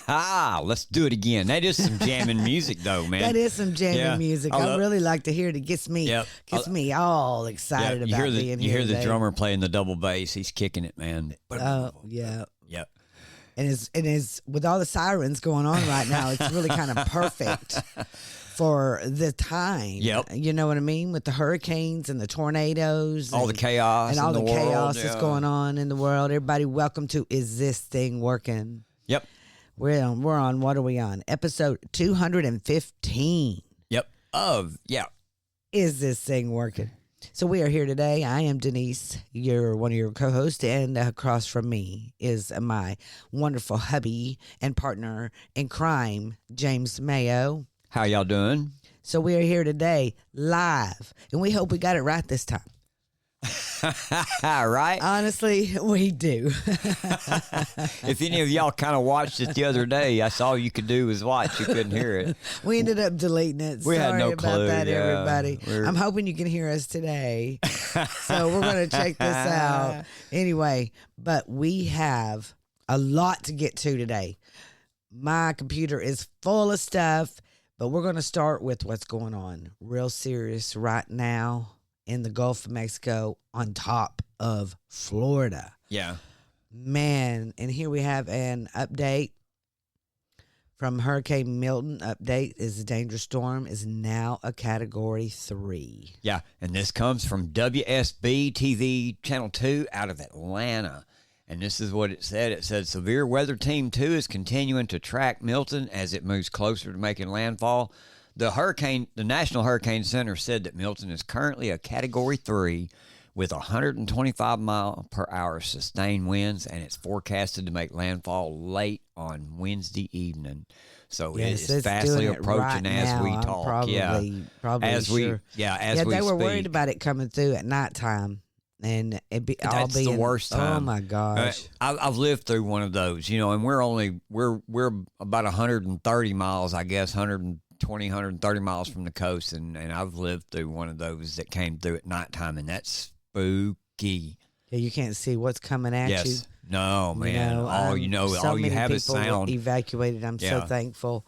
Let's do it again. That is some jamming music, though, man. That is some jamming music. I really like to hear it. It gets me all excited about being here. You hear the drummer playing the double bass. He's kicking it, man. Oh, yeah. Yep. And it's with all the sirens going on right now, it's really kind of perfect for the time. Yep. You know what I mean? With the hurricanes and the tornadoes. All the chaos. And all the chaos world, that's going on in the world. Everybody, welcome to Is This Thing Working? Yep. We're on, what are we on? Episode 215. Yep. Is This Thing Working? So we are here today. I am Denise, one of your co-hosts, and across from me is my wonderful hubby and partner in crime, James Mayo. How y'all doing? So we are here today live, and we hope we got it right this time. Right? Honestly, we do. If any of y'all kind of watched it the other day, that's all you could do was watch. You couldn't hear it. We ended up deleting it. We had no about clue. that, Yeah. everybody. I'm hoping you can hear us today. So we're going to check this out. Anyway, but we have a lot to get to today. My computer is full of stuff, but we're going to start with what's going on real serious right now in the Gulf of Mexico on top of Florida. Yeah. Man, and here we have an update from Hurricane Milton. Update is a dangerous storm is now a Category 3. Yeah, and this comes from WSB TV Channel 2 out of Atlanta. And this is what it said. It said, Severe Weather Team 2 is continuing to track Milton as it moves closer to making landfall. The National Hurricane Center said that Milton is currently a Category 3 with 125 mile per hour sustained winds, and it's forecasted to make landfall late on Wednesday evening. So yes, it's fastly approaching right as now. we talk. Probably as sure. we they were speak. worried about it coming through at nighttime, and That's the worst time. Oh my gosh! I've lived through one of those, and we're about 130 miles, I guess, 120, 130 miles from the coast, and I've lived through one of those that came through at nighttime, and that's spooky. Yeah, you can't see what's coming at you. Yes. No, man. All you have is sound. Evacuated. I'm so thankful.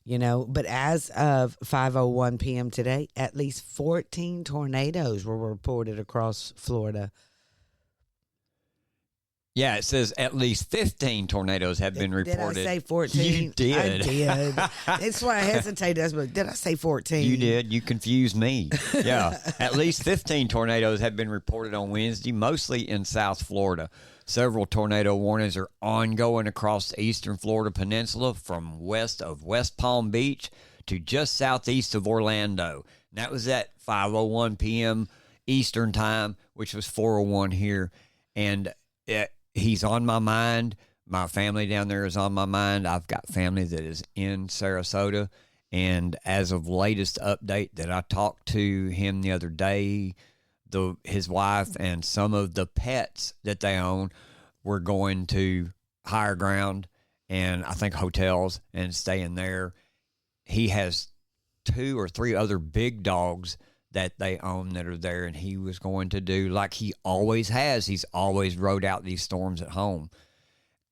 But as of 5:01 p.m. today, at least 14 tornadoes were reported across Florida. Yeah, it says at least 15 tornadoes have been reported. Did I say 14? You did. I did. That's why I hesitated. But did I say 14? You did. You confused me. Yeah. At least 15 tornadoes have been reported on Wednesday, mostly in South Florida. Several tornado warnings are ongoing across the eastern Florida peninsula from west of West Palm Beach to just southeast of Orlando. And that was at 5:01 p.m. Eastern time, which was 4:01 here. And he's on my mind. My family down there is on my mind. I've got family that is in Sarasota. And as of latest update that I talked to him the other day, his wife and some of the pets that they own were going to higher ground and I think hotels and staying there. He has 2 or 3 other big dogs that they own that are there, and he was going to do like he always has. He's always rode out these storms at home.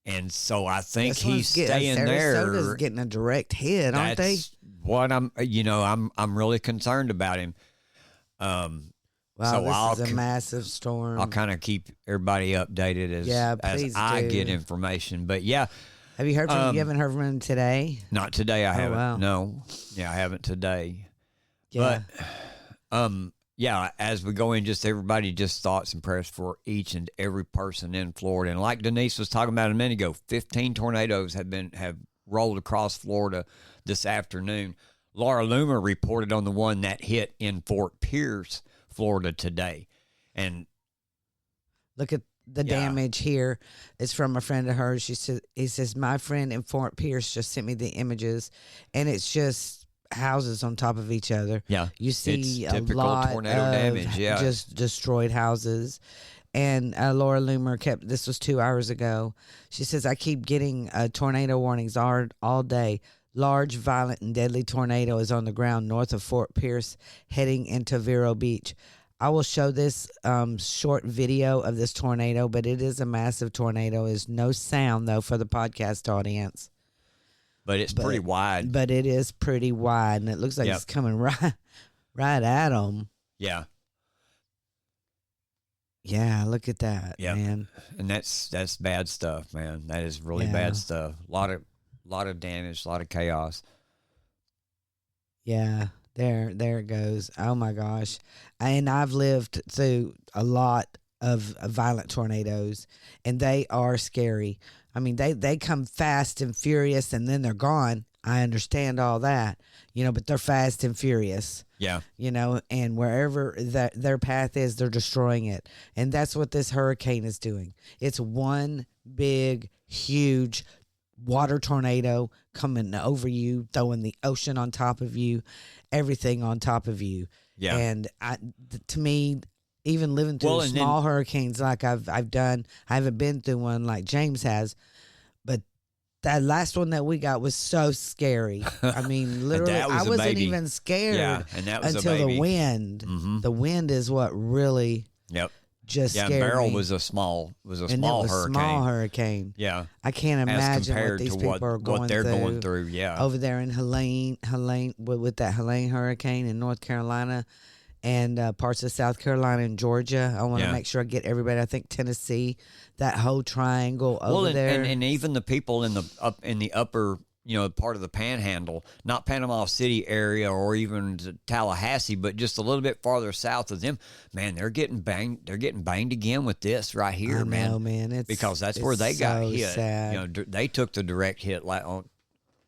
And so I think he's staying there. Sarasota's getting a direct hit, aren't they? That's what I'm really concerned about him. Wow, so this is a massive storm. I'll kind of keep everybody updated as I get information. But yeah. Have you heard from him? You haven't heard from him today? Not today, I haven't. Wow. No. Yeah, I haven't today. Yeah. But as we go in, just everybody, just thoughts and prayers for each and every person in Florida. And like Denise was talking about a minute ago, 15 tornadoes have rolled across Florida this afternoon. Laura Loomer reported on the one that hit in Fort Pierce, Florida today. And look at the damage here. It's from a friend of hers. He says, my friend in Fort Pierce just sent me the images, and it's just houses on top of each other. Yeah. You see it's a lot tornado of damage. Yeah. just destroyed houses. And Laura Loomer this was 2 hours ago. She says, I keep getting tornado warnings all day. Large, violent, and deadly tornado is on the ground north of Fort Pierce heading into Vero Beach. I will show this short video of this tornado, but it is a massive tornado. There's no sound, though, for the podcast audience. but it's pretty wide. But it is pretty wide, and it looks like it's coming right at them. Yeah. Yeah, look at that, man. And that's bad stuff, man. That is really bad stuff. A lot of damage, a lot of chaos. Yeah, there it goes. Oh my gosh. And I've lived through a lot of violent tornadoes, and they are scary. I mean, they come fast and furious, and then they're gone. I understand all that, but they're fast and furious. Yeah. And wherever their path is, they're destroying it. And that's what this hurricane is doing. It's one big, huge water tornado coming over you, throwing the ocean on top of you, everything on top of you. Yeah. And to me, even living through small hurricanes like I've done, I haven't been through one like James has, but that last one that we got was so scary. I mean, literally, I wasn't even scared and that was until the wind. Mm-hmm. The wind is what really just scared Beryl me. was a small hurricane. Small hurricane. Yeah. I can't imagine what these people are going through. What they're going through, yeah. Over there in Helene, with that Helene hurricane in North Carolina and parts of South Carolina and Georgia. I want to make sure I get everybody. I think Tennessee, that whole triangle over there. And even the people in the upper, part of the Panhandle, not Panama City area or even Tallahassee, but just a little bit farther south of them, man, they're getting banged. They're getting banged again with this right here, man. I know, man. Because that's where they got hit. Sad. They took the direct hit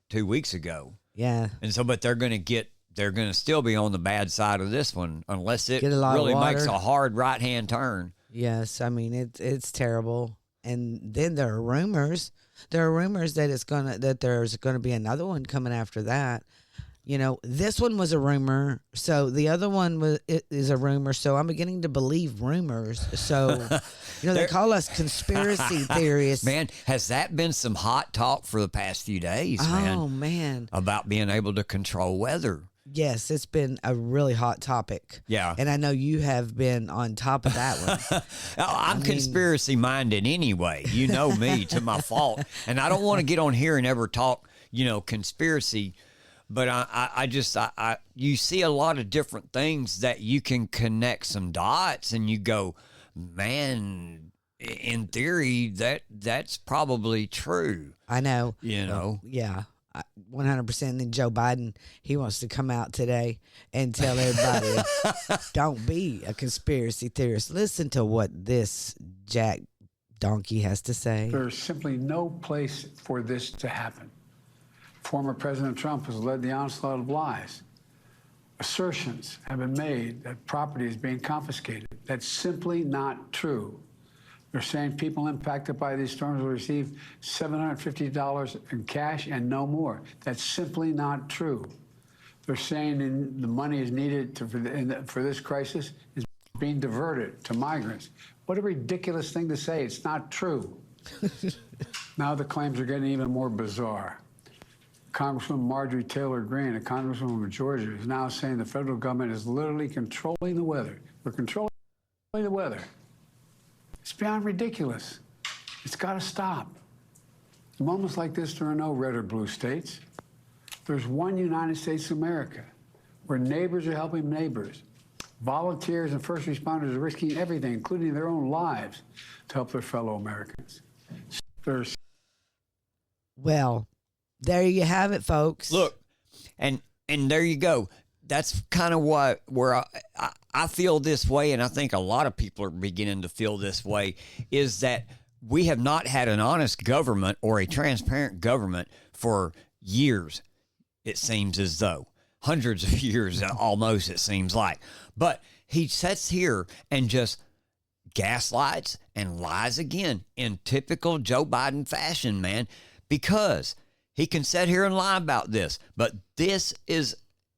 2 weeks ago. Yeah. And so, but they're going to still be on the bad side of this one unless it really makes a hard right-hand turn. Yes, I mean it's terrible. And then there are rumors. There are rumors that there's gonna be another one coming after that. This one was a rumor, so the other one is a rumor. So I'm beginning to believe rumors. So they call us conspiracy theorists. Man, has that been some hot talk for the past few days? Oh man, about being able to control weather. Yes, it's been a really hot topic. Yeah. And I know you have been on top of that one. I'm conspiracy minded anyway. You know me to my fault. And I don't want to get on here and ever talk, conspiracy. But you see a lot of different things that you can connect some dots and you go, man, in theory, that's probably true. I know. Yeah. 100%. And then Joe Biden, he wants to come out today and tell everybody, don't be a conspiracy theorist. Listen to what this Jack Donkey has to say. There's simply no place for this to happen. Former President Trump has led the onslaught of lies. Assertions have been made that property is being confiscated. That's simply not true. They're saying people impacted by these storms will receive $750 in cash and no more. That's simply not true. They're saying the money is needed for this crisis is being diverted to migrants. What a ridiculous thing to say. It's not true. Now the claims are getting even more bizarre. Congresswoman Marjorie Taylor Greene, a congresswoman from Georgia, is now saying the federal government is literally controlling the weather. We're controlling the weather. It's beyond ridiculous. It's got to stop. In moments like this, there are no red or blue states. There's one United States of America where neighbors are helping neighbors. Volunteers and first responders are risking everything, including their own lives, to help their fellow Americans. Well, there you have it, folks. Look, and there you go. That's kind of where I feel this way, and I think a lot of people are beginning to feel this way, is that we have not had an honest government or a transparent government for years, it seems as though. Hundreds of years almost, it seems like. But he sits here and just gaslights and lies again in typical Joe Biden fashion, man, because he can sit here and lie about this. But this is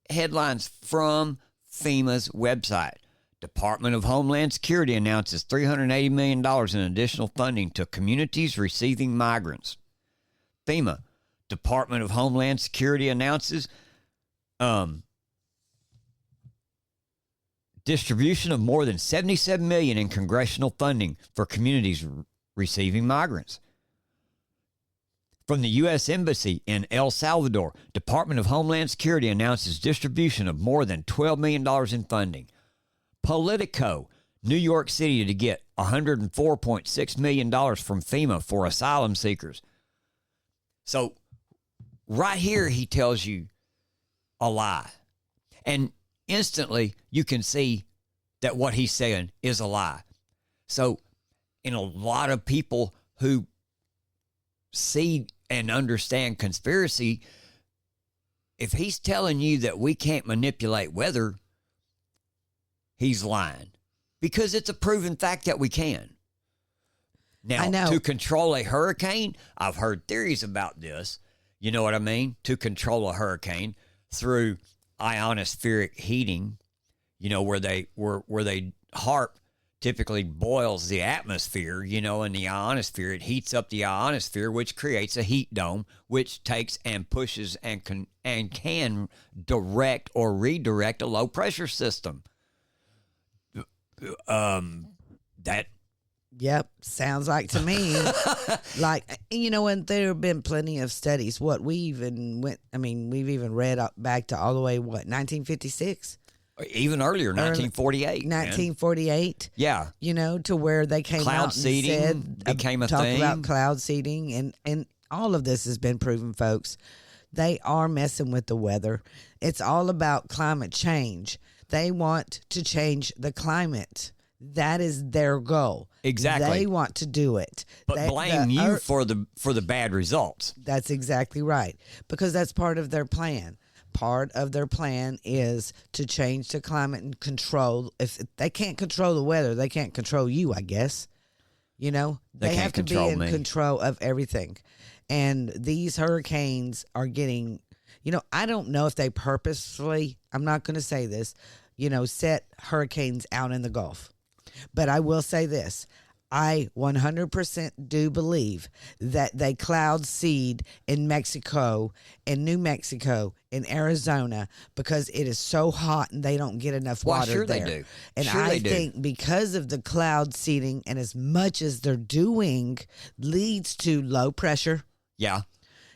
headlines from FEMA's website. Department of Homeland Security announces $380 million in additional funding to communities receiving migrants. FEMA, Department of Homeland Security announces distribution of more than $77 million in congressional funding for communities receiving migrants. From the U.S. Embassy in El Salvador, Department of Homeland Security announces distribution of more than $12 million in funding. Politico, New York City to get $104.6 million from FEMA for asylum seekers. So right here, he tells you a lie. And instantly, you can see that what he's saying is a lie. So, in a lot of people who see and understand conspiracy, if he's telling you that we can't manipulate weather, he's lying. Because it's a proven fact that we can. Now, to control a hurricane, I've heard theories about this. You know what I mean? To control a hurricane through ionospheric heating, you know, where they HAARP typically boils the atmosphere, you know, in the ionosphere. It heats up the ionosphere, which creates a heat dome, which takes and pushes and can direct or redirect a low pressure system. Yep, sounds like to me. Like, you know, and there have been plenty of studies. We've even read back to all the way, 1956? Even earlier, 1948. 1948. Yeah. You know, to where they came cloud out and seeding said, became a talk thing. about cloud seeding, and all of this has been proven, folks. They are messing with the weather. It's all about climate change. They want to change the climate. That is their goal. Exactly. They want to do it. But blame you for the bad results. That's exactly right. Because that's part of their plan. Part of their plan is to change the climate and control. If they can't control the weather, they can't control you, I guess. You know, they have to be in control of everything. And these hurricanes are getting, you know, I don't know if they purposefully, I'm not going to say this, you know, set hurricanes out in the Gulf. But I will say this. I 100% do believe that they cloud seed in Mexico, in New Mexico, in Arizona, because it is so hot and they don't get enough water there. They do. And I think because of the cloud seeding and as much as they're doing leads to low pressure. Yeah.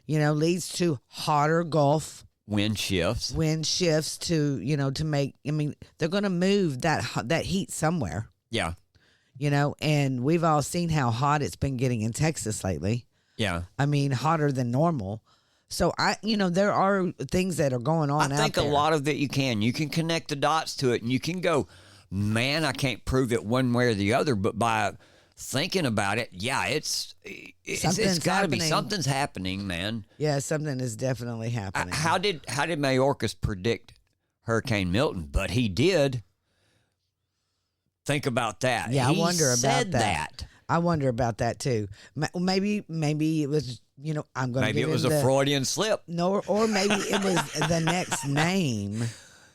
You know, leads to hotter Gulf. Wind shifts to, you know, to make, I mean, they're going to move that heat somewhere. Yeah. You know, and we've all seen how hot it's been getting in Texas lately. Yeah. I mean, hotter than normal. So, there are things that are going on out there. I think a lot of it you can connect the dots to it, and you can go, man, I can't prove it one way or the other, but by thinking about it, yeah, it's got to be something's happening, man. Yeah, something is definitely happening. How did Mayorkas predict Hurricane Milton? But he did. Think about that. Yeah, he I wonder about that. I wonder about that too. Maybe it was, you know, I'm going to maybe it was a Freudian slip. No, or maybe it was the next name.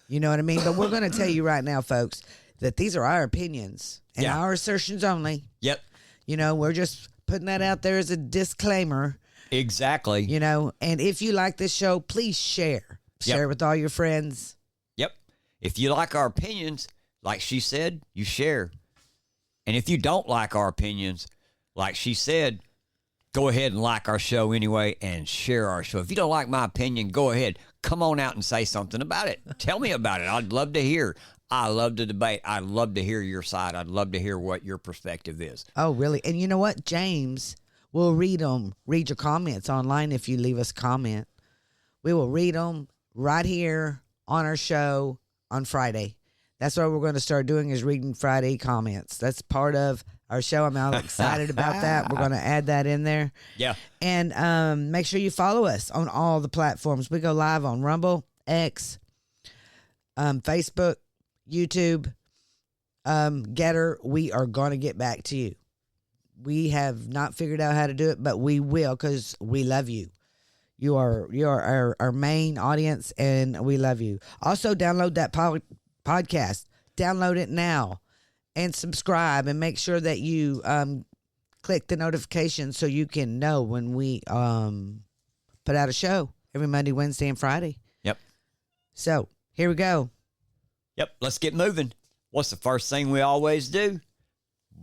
You know what I mean? But we're going to tell you right now, folks, that these are our opinions and our assertions only. Yep. You know, we're just putting that out there as a disclaimer. Exactly. You know, and if you like this show, please share. Share it with all your friends. Yep. If you like our opinions, like she said, you share. And if you don't like our opinions, like she said, go ahead and like our show anyway and share our show. If you don't like my opinion, go ahead. Come on out and say something about it. Tell me about it. I'd love to hear. I love to debate. I'd love to hear your side. I'd love to hear what your perspective is. Oh, really? And you know what? James will read your comments online if you leave us a comment. We will read them right here on our show on Friday. That's what we're going to start doing, is reading Friday comments. That's part of our show. I'm all excited about that. We're going to add that in there. Yeah. And make sure you follow us on all the platforms. We go live on Rumble, X, Facebook, YouTube, Getter. We are going to get back to you. We have not figured out how to do it, but we will, because we love you. You are our main audience, and we love you. Also, download that podcast. Download it now and subscribe, and make sure that you click the notification so you can know when we put out a show every Monday, Wednesday, and Friday. Yep. So here we go. Yep. Let's get moving. What's the first thing we always do?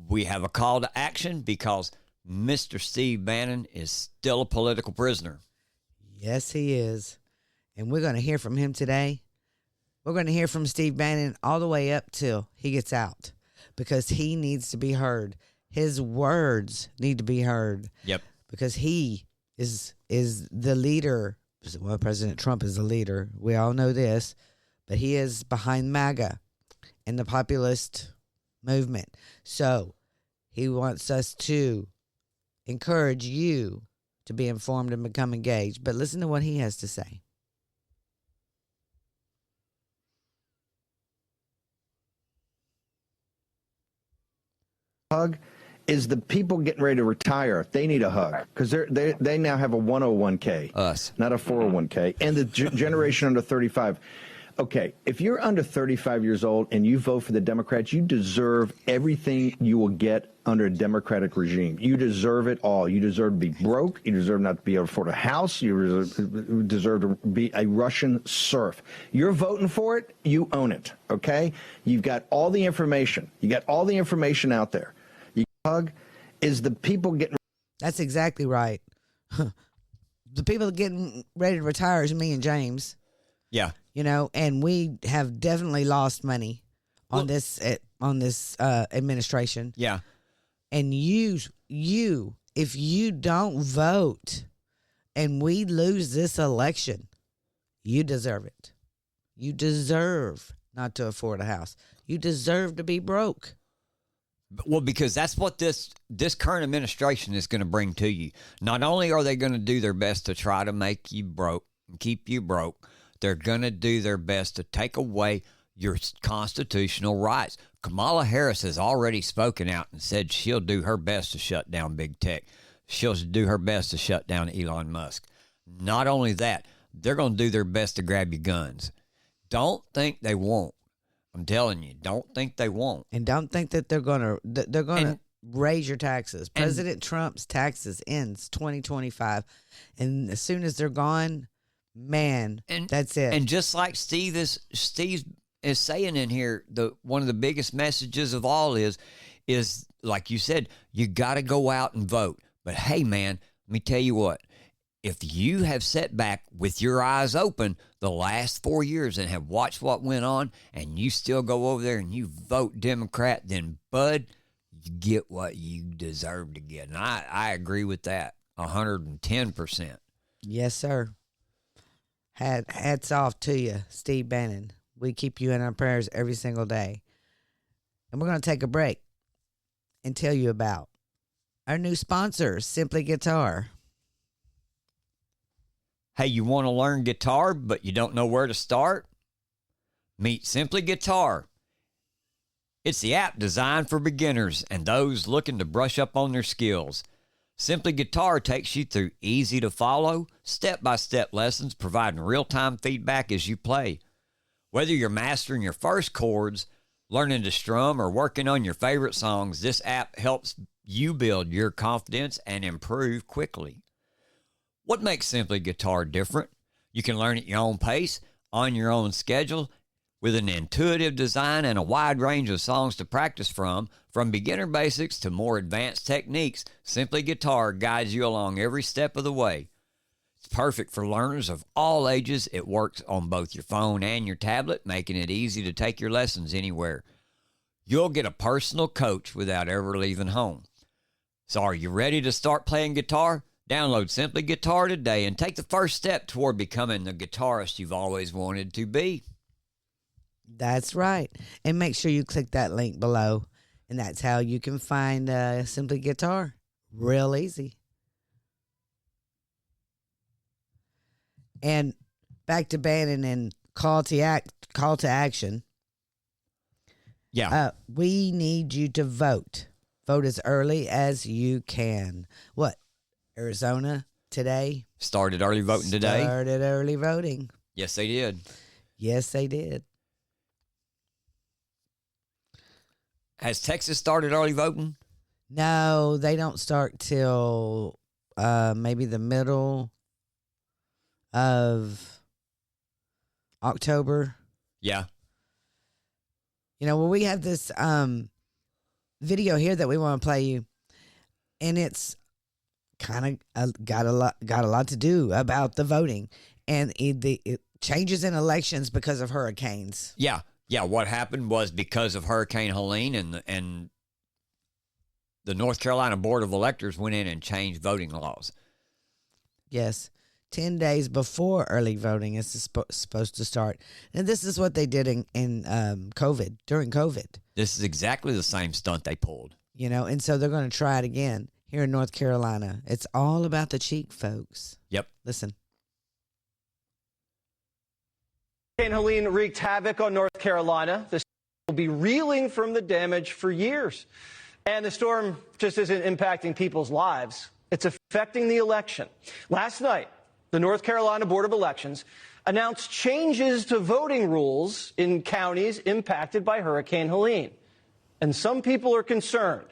We have a call to action, because Mr. Steve Bannon is still a political prisoner. Yes, he is. And we're going to hear from him today. We're going to hear from Steve Bannon all the way up till he gets out because he needs to be heard. His words need to be heard. Yep. Because he is the leader. Well, President Trump is the leader. We all know this. But he is behind MAGA and the populist movement. So he wants us to encourage you to be informed and become engaged. But listen to what he has to say. Hug is the people getting ready to retire. They need a hug because they now have a 101k, Us, not a 401k, and the generation under 35. Okay, if you're under 35 years old and you vote for the Democrats, you deserve everything you will get under a Democratic regime. You deserve it all. You deserve to be broke. You deserve not to be able to afford a house. You deserve to be a Russian serf. You're voting for it. You own it. Okay, you've got all the information. You got all the information out there. Hug is the people getting. That's exactly right. The people getting ready to retire is me and James. yeah, You know, and we have definitely lost money on this administration. yeah. And you, if you don't vote and we lose this election, you deserve it. You deserve not to afford a house. You deserve to be broke. Well, because that's what this current administration is going to bring to you. Not only are they going to do their best to try to make you broke and keep you broke, they're going to do their best to take away your constitutional rights. Kamala Harris has already spoken out and said she'll do her best to shut down big tech. She'll do her best to shut down Elon Musk. Not only that, they're going to do their best to grab your guns. Don't think they won't. I'm telling you, don't think they won't. And don't think that they're going to raise your taxes. President Trump's taxes ends 2025. And as soon as they're gone, man, that's it. And just like Steve is saying in here, one of the biggest messages of all is like you said, you got to go out and vote. But hey, man, let me tell you what. If you have sat back with your eyes open the last 4 years and have watched what went on and you still go over there and you vote Democrat, then, bud, you get what you deserve to get. And I agree with that 110%. Yes, sir. Hats off to you, Steve Bannon. We keep you in our prayers every single day. And we're going to take a break and tell you about our new sponsor, Simply Guitar. Hey, you want to learn guitar, but you don't know where to start? Meet Simply Guitar. It's the app designed for beginners and those looking to brush up on their skills. Simply Guitar takes you through easy-to-follow, step-by-step lessons providing real-time feedback as you play. Whether you're mastering your first chords, learning to strum, or working on your favorite songs, this app helps you build your confidence and improve quickly. What makes Simply Guitar different? You can learn at your own pace, on your own schedule, with an intuitive design and a wide range of songs to practice from beginner basics to more advanced techniques. Simply Guitar guides you along every step of the way. It's perfect for learners of all ages. It works on both your phone and your tablet, making it easy to take your lessons anywhere. You'll get a personal coach without ever leaving home. So are you ready to start playing guitar? Download Simply Guitar today and take the first step toward becoming the guitarist you've always wanted to be. That's right. And make sure you click that link below. And that's how you can find Simply Guitar. Real easy. And back to Bannon and call to action. Yeah. We need you to vote. Vote as early as you can. What? Arizona today? Started early voting today? Started early voting. Yes, they did. Yes, they did. Has Texas started early voting? No, they don't start till maybe the middle of October. Yeah. You know, well, we have this video here that we want to play you. and it's kind of got a lot to do about the voting and it changes in elections because of hurricanes. Yeah. What happened was because of Hurricane Helene and the North Carolina Board of Electors went in and changed voting laws. Yes. 10 days before early voting is supposed to start. And this is what they did in COVID, during COVID. This is exactly the same stunt they pulled. And so they're going to try it again here in North Carolina. It's all about the cheek, folks. Yep. Listen. Hurricane Helene wreaked havoc on North Carolina. The state will be reeling from the damage for years. And the storm just isn't impacting people's lives. It's affecting the election. Last night, the North Carolina Board of Elections announced changes to voting rules in counties impacted by Hurricane Helene. And some people are concerned.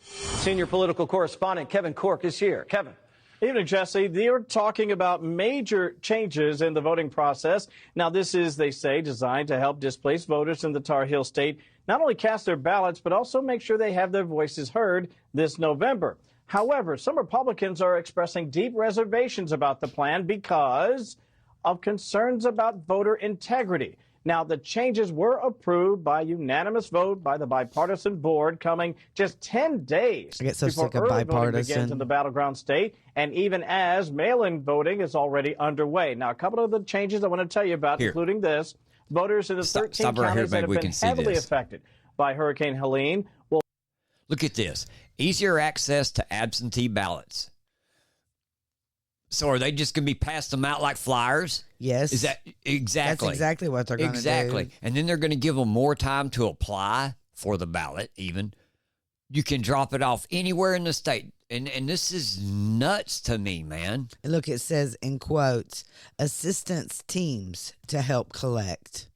Senior political correspondent Kevin Cork is here. Kevin. Evening, Jesse. They're talking about major changes in the voting process. Now, this is, they say, designed to help displaced voters in the Tar Heel state not only cast their ballots, but also make sure they have their voices heard this November. However, some Republicans are expressing deep reservations about the plan because of concerns about voter integrity. Now, the changes were approved by unanimous vote by the bipartisan board, coming just 10 days I get so before sick of early voting bipartisan. begins in the battleground state, and even as mail-in voting is already underway. Now, a couple of the changes I want to tell you about, Here. including this: voters in the 13 Stop right here, counties that babe. have We been can see heavily this. affected by Hurricane Helene will Look at this. Easier access to absentee ballots. So are they just going to be passed them out like flyers? Yes. Is that exactly? That's exactly what they're going to do. Exactly. And then they're going to give them more time to apply for the ballot even. You can drop it off anywhere in the state. And this is nuts to me, man. And look, it says in quotes, assistance teams to help collect.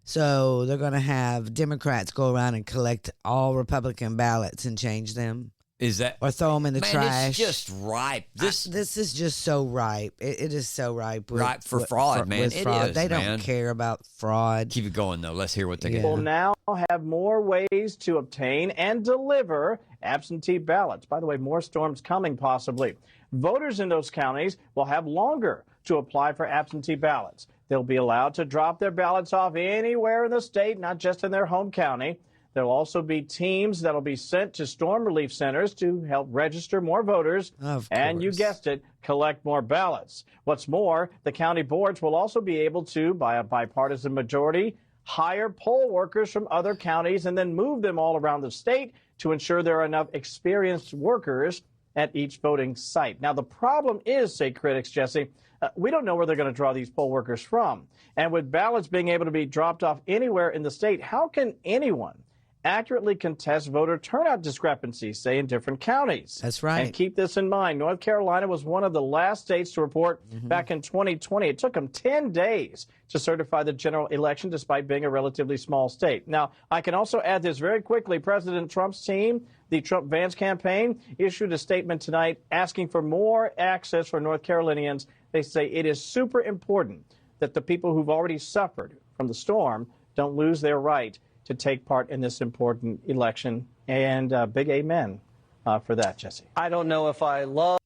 So they're going to have Democrats go around and collect all Republican ballots and change them. Is that Or throw them in the man, trash. it's just ripe. This This is just so ripe. It is so ripe. Ripe for fraud, man. With It fraud. is, They don't man. care about fraud. keep it going though. Let's hear what they Yeah. get. will now have more ways to obtain and deliver absentee ballots. By the way, more storms coming possibly. Voters in those counties will have longer to apply for absentee ballots. They'll be allowed to drop their ballots off anywhere in the state, not just in their home county. There'll also be teams that'll be sent to storm relief centers to help register more voters. Of and you course. guessed it, collect more ballots. What's more, the county boards will also be able to, by a bipartisan majority, hire poll workers from other counties and then move them all around the state to ensure there are enough experienced workers at each voting site. Now, the problem is, say critics, Jesse, we don't know where they're going to draw these poll workers from. And with ballots being able to be dropped off anywhere in the state, how can anyone accurately contest voter turnout discrepancies, say, in different counties? That's right. And keep this in mind. North Carolina was one of the last states to report back in 2020. It took them 10 days to certify the general election, despite being a relatively small state. Now, I can also add this very quickly. President Trump's team, the Trump-Vance campaign, issued a statement tonight asking for more access for North Carolinians. They say it is super important that the people who've already suffered from the storm don't lose their right to take part in this important election. And big amen for that, Jesse. I don't know if I love.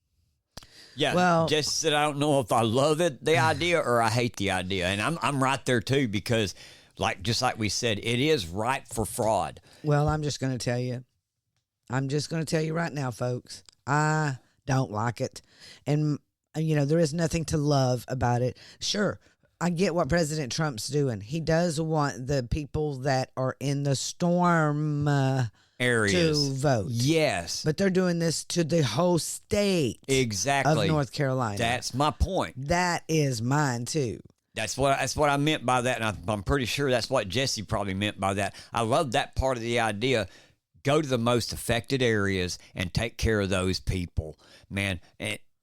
Yeah, Well- Jesse said I don't know if I love it, the idea, or I hate the idea, and I'm right there too because, just like we said, it is ripe for fraud. Well, I'm just going to tell you. I'm just going to tell you right now, folks. I don't like it. And, there is nothing to love about it. Sure, I get what President Trump's doing. He does want the people that are in the storm Areas to vote. Yes, But they're doing this to the whole state exactly. of North Carolina. That's my point. That is mine, too. That's what I meant by that, and I'm pretty sure that's what Jesse probably meant by that. I love that part of the idea. Go to the most affected areas and take care of those people, man.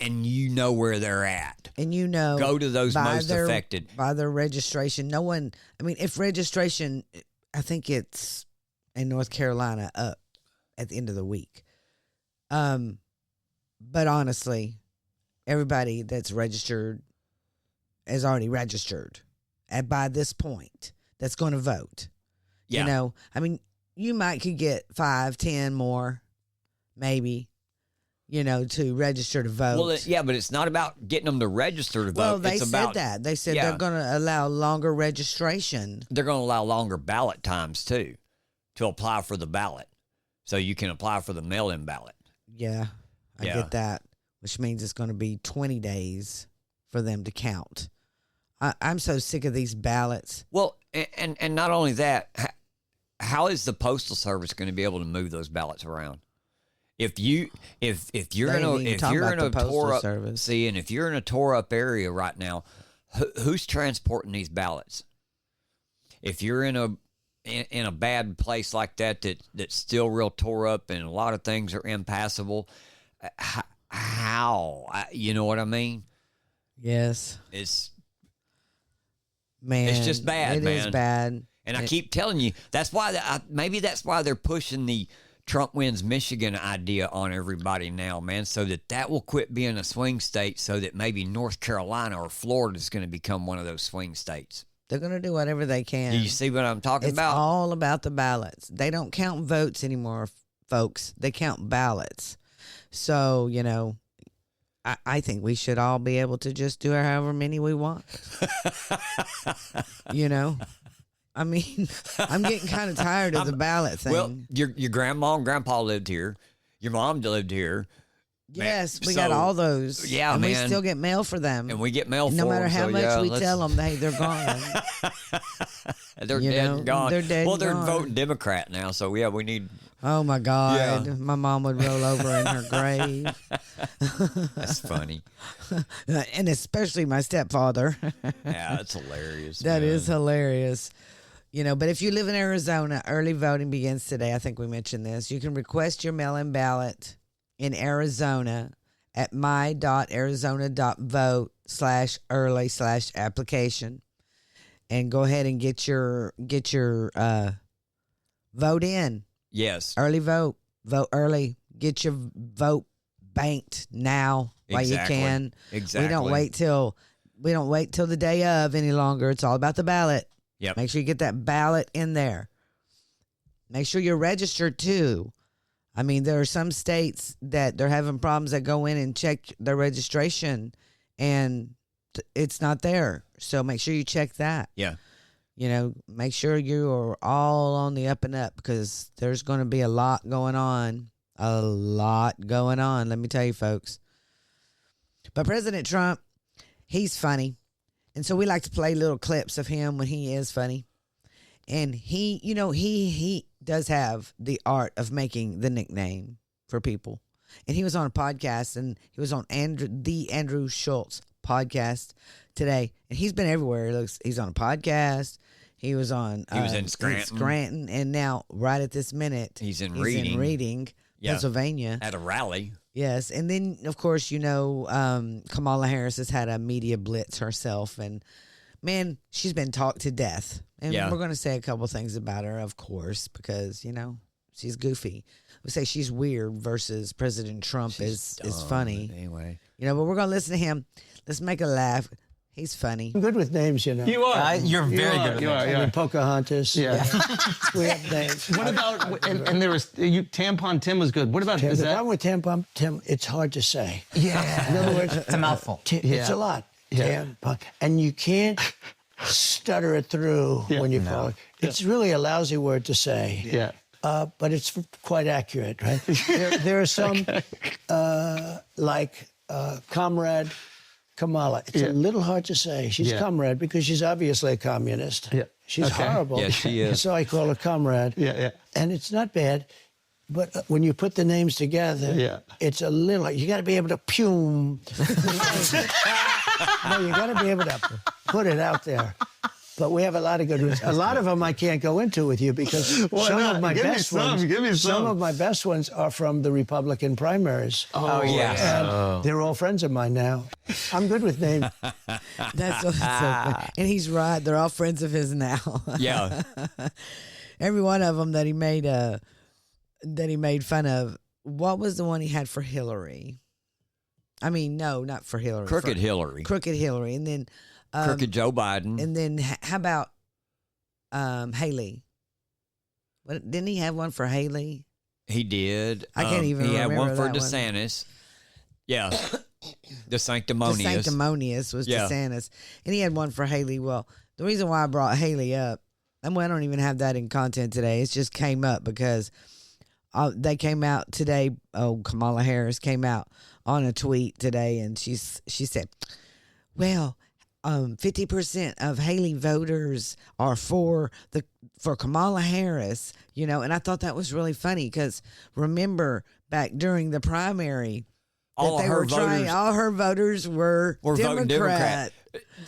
And you know where they're at. And Go to those by most affected. By their registration. If registration, I think it's in North Carolina up at the end of the week. But honestly, everybody that's registered is already registered by this point that's going to vote. Yeah. You might could get 5, 10 more, maybe. to register to vote. Well, yeah, but it's not about getting them to register to vote. Well, they it's said about, that. They said yeah. they're going to allow longer registration. They're going to allow longer ballot times, too, to apply for the ballot. So you can apply for the mail-in ballot. Yeah, I get that, which means it's going to be 20 days for them to count. I'm so sick of these ballots. Well, and not only that, how is the Postal Service going to be able to move those ballots around? If you're in a tore up and if you're in a tore up area right now, who's transporting these ballots? If you're in a bad place like that's still real tore up and a lot of things are impassable, how? You know what I mean? Yes. It's just bad, man. It is bad. And I keep telling you, that's why maybe that's why they're pushing the Trump wins Michigan idea on everybody now, man, so that will quit being a swing state, so that maybe North Carolina or Florida is going to become one of those swing states. They're going to do whatever they can. Do you see what I'm talking about? It's all about the ballots. They don't count votes anymore, folks. They count ballots. So, I think we should all be able to just do however many we want. I mean, I'm getting kind of tired of the ballot thing. Well, your grandma and grandpa lived here. Your mom lived here. Yes, we got all those. Yeah, and man. we still get mail for them. And we get mail for them. No matter them, how so much we let's... tell them, hey, they're gone. They're dead and gone. They're dead well, and they're gone. voting Democrat now, so yeah, we need... Oh, my God. Yeah. My mom would roll over in her grave. That's funny. And especially my stepfather. Yeah, that's hilarious. That man. is hilarious. But if you live in Arizona, early voting begins today. I think we mentioned this. You can request your mail-in ballot in Arizona at my.arizona.vote/early/application. And go ahead and get your vote in. Yes. Early vote. Vote early. Get your vote banked now while you can. Exactly. We don't wait till the day of any longer. It's all about the ballot. Yep. Make sure you get that ballot in there. Make sure you're registered too. I mean, there are some states that they're having problems that go in and check their registration and it's not there. So make sure you check that. Yeah. Make sure you are all on the up and up because there's going to be a lot going on. A lot going on, let me tell you, folks. But President Trump, he's funny. And so we like to play little clips of him when he is funny. And he does have the art of making the nickname for people. And he was on a podcast, and he was on the Andrew Schultz podcast today. And he's been everywhere. He's on a podcast. He was on. He was in Scranton. And now, right at this minute, he's in Reading, Pennsylvania. At a rally. Yes, and then, of course, Kamala Harris has had a media blitz herself, and, man, she's been talked to death. And we're going to say a couple things about her, of course, because, she's goofy. We say she's weird versus President Trump is funny. Anyway. But we're going to listen to him. Let's make a laugh. He's funny. I'm good with names, You are. You're very good with names. I mean, Pocahontas. Yeah. We have names. What about, and there was, Tampon Tim was good. What about, The is that? problem with Tampon Tim, it's hard to say. Yeah. In other words, It's a mouthful. It's a lot. Yeah. Tampon. And you can't stutter it through when you call it. It's really a lousy word to say. Yeah. But it's quite accurate, right? there are some, like Comrade Kamala. It's a little hard to say. She's comrade because she's obviously a communist. Yeah. She's horrible. Yes, she is. So I call her comrade. Yeah. And it's not bad, but when you put the names together, it's a little. You got to be able to no, you got to be able to put it out there. But we have a lot of good ones. A lot of them I can't go into with you because some of my best ones. Give me some. Some of my best ones are from the Republican primaries. Oh, yes. And they're all friends of mine now. I'm good with names. That's so funny. And he's right. They're all friends of his now. Yeah. Every one of them that he made fun of. What was the one he had for Hillary? I mean, no, not for Hillary. Crooked Hillary. Crooked Hillary. And then Crooked Joe Biden. And then how about Haley? Didn't he have one for Haley? He did. I can't even He had remember one for that one. DeSantis. Yeah. The The sanctimonious. sanctimonious was Yeah. DeSantis, and he had one for Haley. Well, the reason why I brought Haley up, and I don't even have that in content today. It just came up because they came out today. Oh, Kamala Harris came out on a tweet today, and she said, "Well, 50% of Haley voters are for Kamala Harris." You know, and I thought that was really funny because remember back during the primary. All her voters were voting Democrat. Democrat.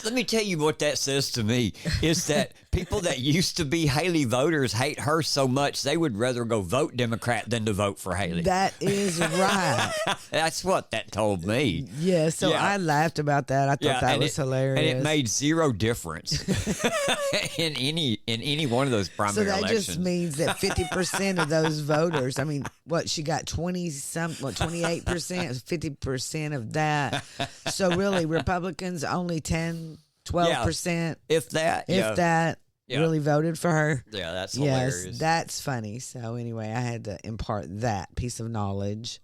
Let me tell you what that says to me is that people that used to be Haley voters hate her so much they would rather go vote Democrat than to vote for Haley. That is right. That's what that told me. Yeah, so Yeah. I laughed about that. I thought that was hilarious. And it made zero difference in any one of those primary so that elections. just means that 50% of those voters, I mean, what, she got 28%, 50% of that. So really, Republicans only 10, 12%, if that. Yeah. really voted for her. Yeah, that's Yes, hilarious. that's funny. So anyway, I had to impart that piece of knowledge.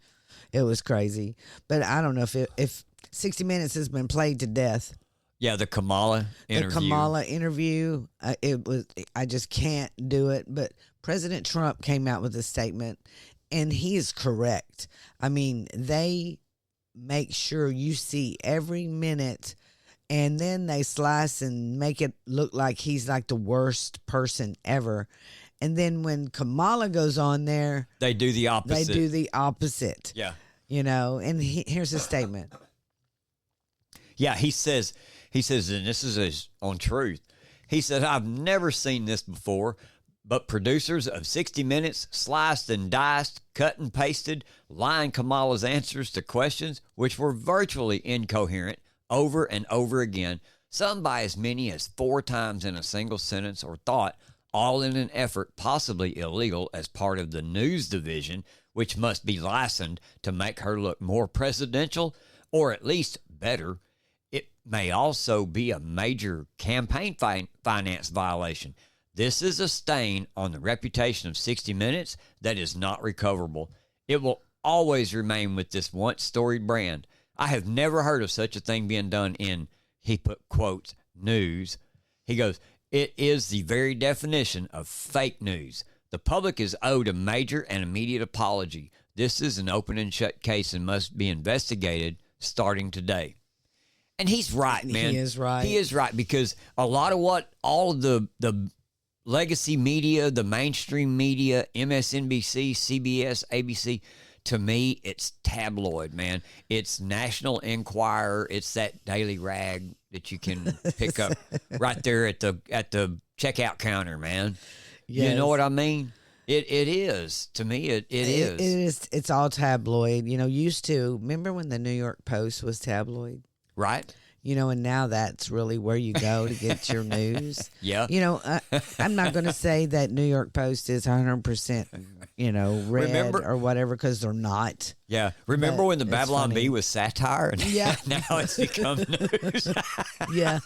It was crazy. But I don't know if 60 Minutes has been played to death. Yeah, the Kamala interview. The Kamala interview, I just can't do it. But President Trump came out with a statement, and he is correct. I mean, they make sure you see every minute, and then they slice and make it look like he's like the worst person ever. And then when Kamala goes on there, They do the opposite. they do the opposite. Yeah. You know, and here's his statement. Yeah, he says, and this is on truth. He said, "I've never seen this before, but producers of 60 Minutes sliced and diced, cut and pasted, lying Kamala's answers to questions which were virtually incoherent over and over again, some by as many as 4 times in a single sentence or thought, all in an effort possibly illegal as part of the news division, which must be licensed to make her look more presidential or at least better. It may also be a major campaign finance violation. This is a stain on the reputation of 60 Minutes that is not recoverable. It will always remain with this once storied brand. I have never heard of such a thing being done in," he put quotes, "news." He goes, "It is the very definition of fake news. The public is owed a major and immediate apology. This is an open and shut case and must be investigated starting today." And he's right, man. He is right. He is right, because a lot of what all of the legacy media, the mainstream media, MSNBC, CBS, ABC, to me, it's tabloid, man. It's National Enquirer. It's that Daily Rag that you can pick up right there at the checkout counter, man. Yes. You know what I mean? It is. To me, it is. It is. It's all tabloid. You know, used to, remember when the New York Post was tabloid? Right? You know, and now that's really where you go to get your news. Yeah. You know, I'm not going to say that New York Post is 100%, you know, red or whatever, because they're not. Yeah. Remember But when the it's Babylon funny. Bee was satire? And Yeah. now it's become news. Yeah.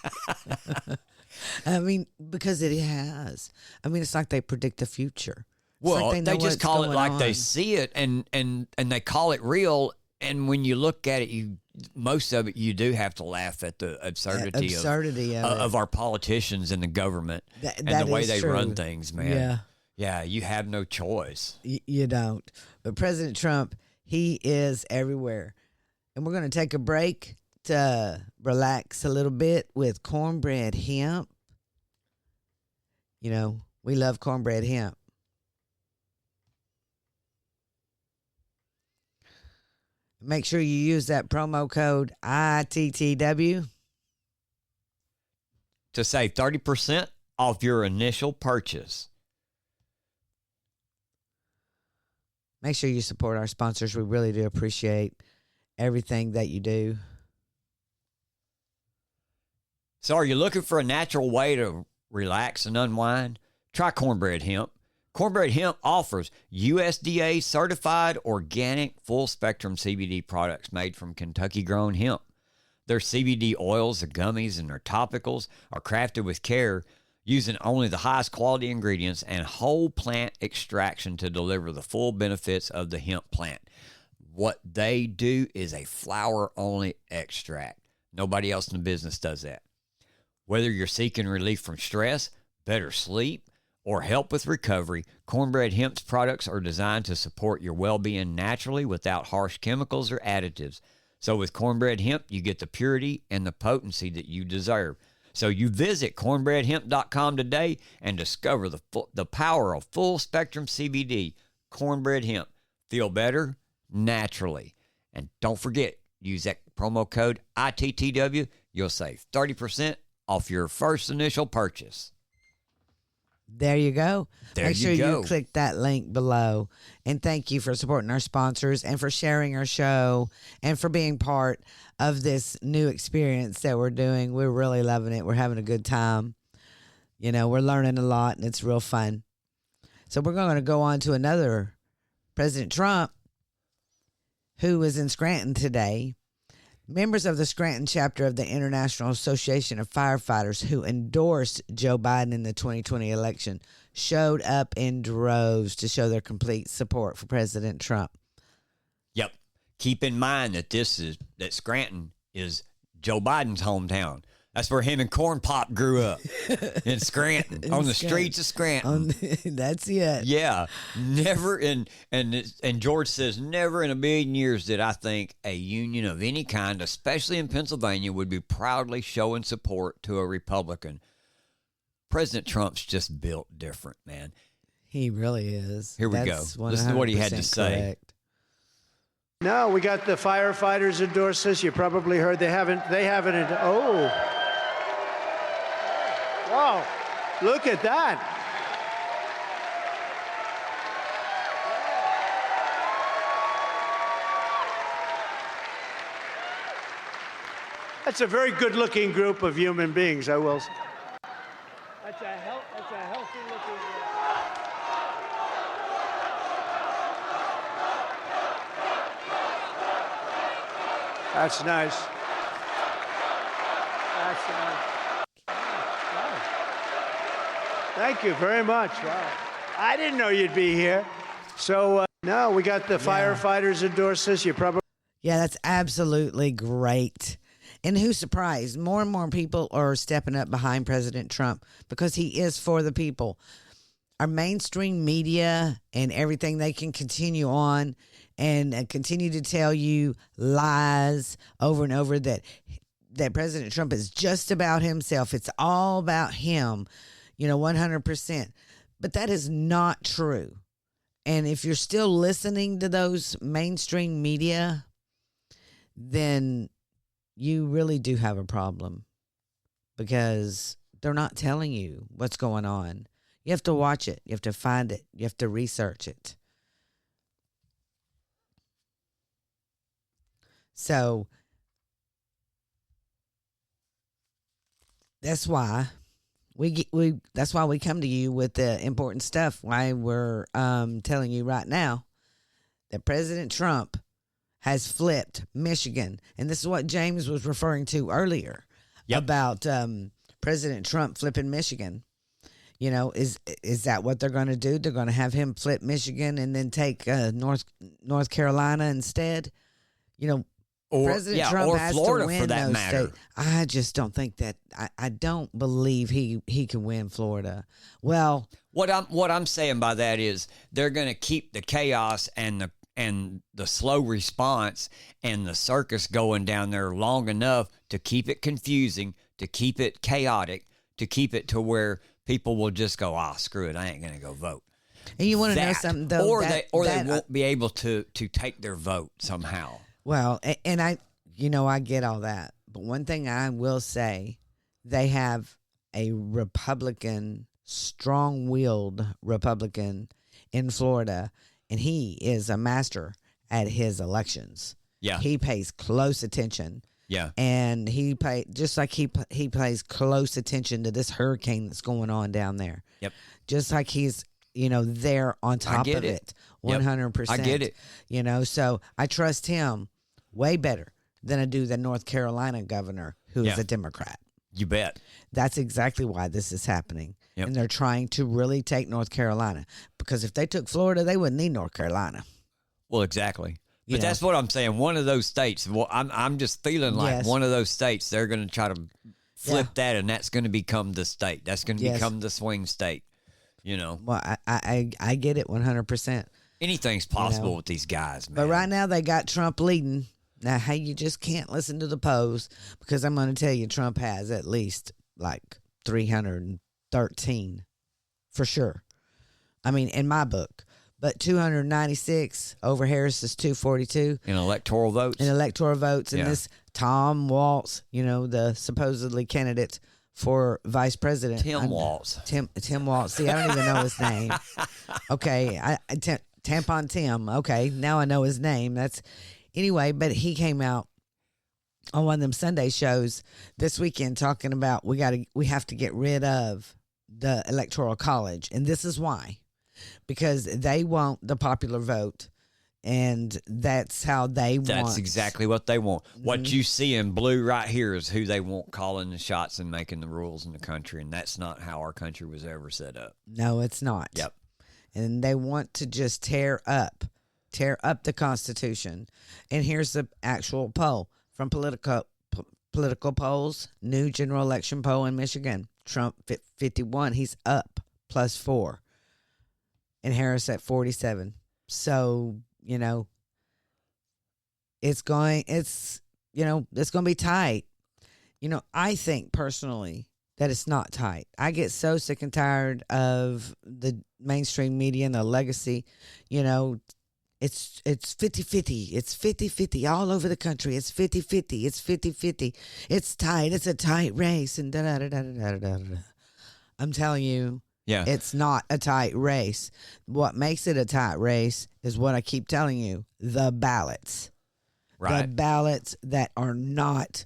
I mean, because it has. I mean, it's like they predict the future. It's Well, like know they just what's call it going like they on. see it, and they call it real. And when you look at it, most of it, you do have to laugh at the absurdity of our politicians and the government and that the way is they true. run things, man. Yeah. Yeah, you have no choice. You don't. But President Trump, he is everywhere. And we're going to take a break to relax a little bit with cornbread hemp. You know, we love cornbread hemp. Make sure you use that promo code ITTW To save 30% off your initial purchase. Make sure you support our sponsors. We really do appreciate everything that you do. So are you looking for a natural way to relax and unwind? Try cornbread hemp. Cornbread hemp offers USDA certified organic full spectrum CBD products made from Kentucky grown hemp. Their CBD oils, their gummies, and their topicals are crafted with care using only the highest quality ingredients and whole plant extraction to deliver the full benefits of the hemp plant. What they do is a flower-only extract. Nobody else in the business does that. Whether you're seeking relief from stress, better sleep, or help with recovery, Cornbread Hemp's products are designed to support your well-being naturally without harsh chemicals or additives. So with Cornbread Hemp, you get the purity and the potency that you deserve. So you visit cornbreadhemp.com today and discover the power of full-spectrum CBD. Cornbread Hemp. Feel better naturally. And don't forget, use that promo code ITTW. You'll save 30% off your first initial purchase. There you go. Make sure you click that link below. And thank you for supporting our sponsors and for sharing our show and for being part of this new experience that we're doing. We're really loving it. We're having a good time. You know, we're learning a lot and it's real fun. So we're going to go on to another President Trump, who was in Scranton today. Members of the Scranton chapter of the International Association of Firefighters who endorsed Joe Biden in the 2020 election showed up in droves to show their complete support for President Trump. Yep. Keep in mind that Scranton is Joe Biden's hometown. That's where him and Corn Pop grew up, in Scranton, on the streets of Scranton. That's it. Yeah, never and George says never in a million years did I think a union of any kind, especially in Pennsylvania, would be proudly showing support to a Republican. President Trump's just built different, man. He really is. Here we go. Listen to what he had to say. Correct. No, we got the firefighters endorse this. You probably heard they haven't. Oh. Wow, look at that. That's a very good-looking group of human beings, I will say. That's a healthy-looking group. That's nice. That's nice. Thank you very much. Wow. I didn't know you'd be here. So, no, we got the firefighters endorse this. You probably... Yeah, that's absolutely great. And who's surprised? More and more people are stepping up behind President Trump because he is for the people. Our mainstream media and everything, they can continue on and continue to tell you lies over and over that President Trump is just about himself. It's all about him. 100%. But that is not true. And if you're still listening to those mainstream media, then you really do have a problem because they're not telling you what's going on. You have to watch it. You have to find it. You have to research it. So that's why that's why we come to you with the important stuff. Why we're telling you right now that President Trump has flipped Michigan. And this is what James was referring to earlier about President Trump flipping Michigan. Is that what they're going to do? They're going to have him flip Michigan and then take North Carolina instead? President Trump has Florida to win for that those matter. states. I just don't think that. I don't believe he can win Florida. Well, what I'm saying by that is they're going to keep the chaos and the slow response and the circus going down there long enough to keep it confusing, to keep it chaotic, to keep it to where people will just go, screw it, I ain't going to go vote. And you want to know something though, they won't be able to take their vote somehow. Well, and I get all that. But one thing I will say, they have a Republican, strong-willed Republican in Florida, and he is a master at his elections. Yeah. He pays close attention. Yeah. And he pays close attention to this hurricane that's going on down there. Yep. Just like he's, there on top of it. 100%. I get it. So I trust him way better than I do the North Carolina governor who is a Democrat. You bet. That's exactly why this is happening. Yep. And they're trying to really take North Carolina, because if they took Florida, they wouldn't need North Carolina. Well, exactly. You But know. that's what I'm saying. One of those states. Well, I'm just feeling like Yes. one of those states. They're going to try to flip that, and that's going to become the state. That's going to Yes. become the swing state. Well, I get it 100%. Anything's possible with these guys, man. But right now they got Trump leading. Now, hey, you just can't listen to the polls, because I'm going to tell you Trump has at least like 313 for sure. I mean, in my book. But 296 over Harris's 242 in electoral votes. And this Tom Waltz, the supposedly candidate for vice president. Tim Waltz. Tim Waltz. See, I don't even know his name. Okay, Tampon Tim. Okay, now I know his name. Anyway, but he came out on one of them Sunday shows this weekend talking about we have to get rid of the Electoral College, and this is why. Because they want the popular vote, and that's how they want. That's exactly what they want. Mm-hmm. What you see in blue right here is who they want calling the shots and making the rules in the country, and that's not how our country was ever set up. No, it's not. Yep. And they want to just tear up the Constitution. And here's the actual poll from political polls, new general election poll in Michigan. Trump 51, he's up +4. And Harris at 47. So, it's going to be tight. I think personally that it's not tight. I get so sick and tired of the mainstream media and the legacy. It's 50-50. It's 50-50 all over the country. It's 50-50. It's 50-50. It's tight. It's a tight race. And da-da-da-da-da-da-da. I'm telling you. Yeah. It's not a tight race. What makes it a tight race is what I keep telling you, the ballots. Right. The ballots that are not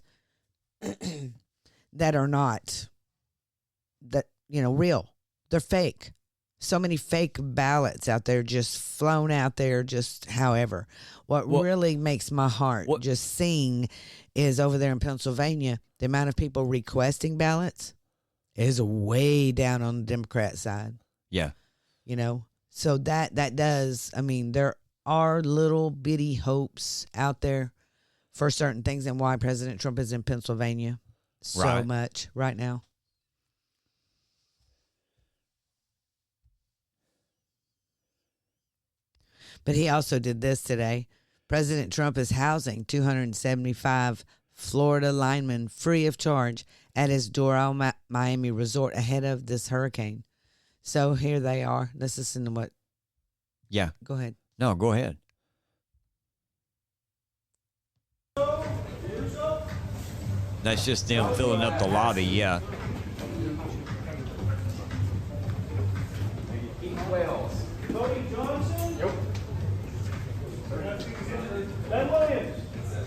real. They're fake. So many fake ballots out there just flown out there just however. What really makes my heart just sing is over there in Pennsylvania, the amount of people requesting ballots is way down on the Democrat side. Yeah. So that does, there are little bitty hopes out there for certain things, and why President Trump is in Pennsylvania so much right now. But he also did this today. President Trump is housing 275 Florida linemen free of charge at his Doral, Miami resort ahead of this hurricane. So here they are. Let's listen to what. Yeah. Go ahead. No, go ahead. That's just them filling up the lobby, yeah.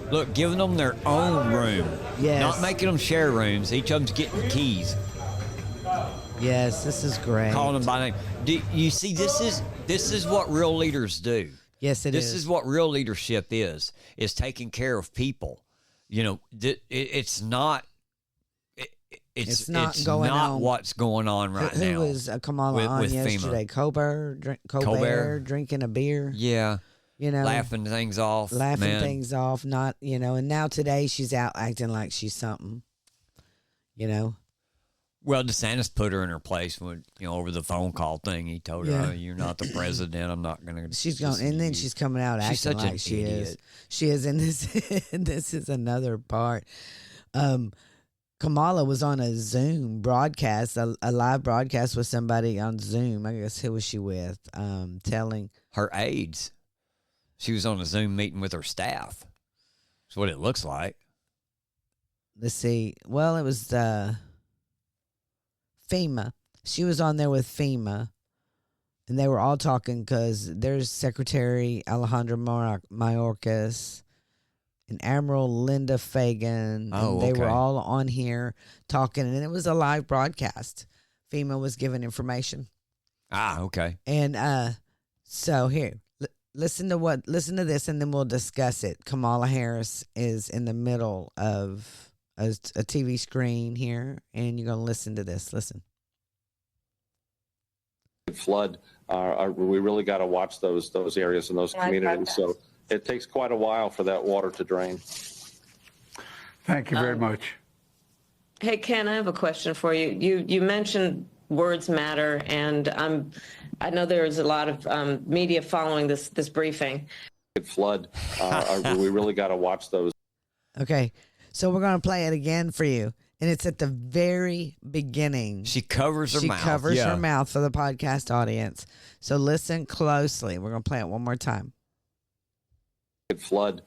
Look, giving them their own room. Yes. Not making them share rooms. Each of them's getting keys. Yes, this is great. Calling them by name. Do you see, this is what real leaders do. Yes, This is what real leadership is taking care of people. It's not. It's not going on. What's going on right now. Who was Kamala on with yesterday? FEMA. Colbert drinking a beer. Yeah. Laughing things off. things off. Not, and now today she's out acting like she's something. Well, DeSantis put her in her place when, over the phone call thing. He told her, "Oh, you're not the president. I'm not going to." She's going, and then she's coming out acting such like an she idiot. is. She is, and this is another part. Kamala was on a Zoom broadcast, a live broadcast with somebody on Zoom. I guess who was she with? Telling her aides. She was on a Zoom meeting with her staff. That's what it looks like. Let's see. Well, it was FEMA. She was on there with FEMA, and they were all talking because there's Secretary Alejandro Mayorkas and Admiral Linda Fagan. Oh, and they were okay. all on here talking, and it was a live broadcast. FEMA was giving information. Ah, okay. And so here, listen to this, and then we'll discuss it. Kamala Harris is in the middle of a TV screen here, and you're going to listen to this. Listen. Flood. We really got to watch those areas and those communities. So it takes quite a while for that water to drain. Thank you very much. Hey, Ken, I have a question for you. You mentioned words matter, and I know there's a lot of media following this briefing. Flood. We really got to watch those. Okay, so we're going to play it again for you. And it's at the very beginning. She covers her mouth. She covers her mouth for the podcast audience. So listen closely. We're going to play it one more time. Flood.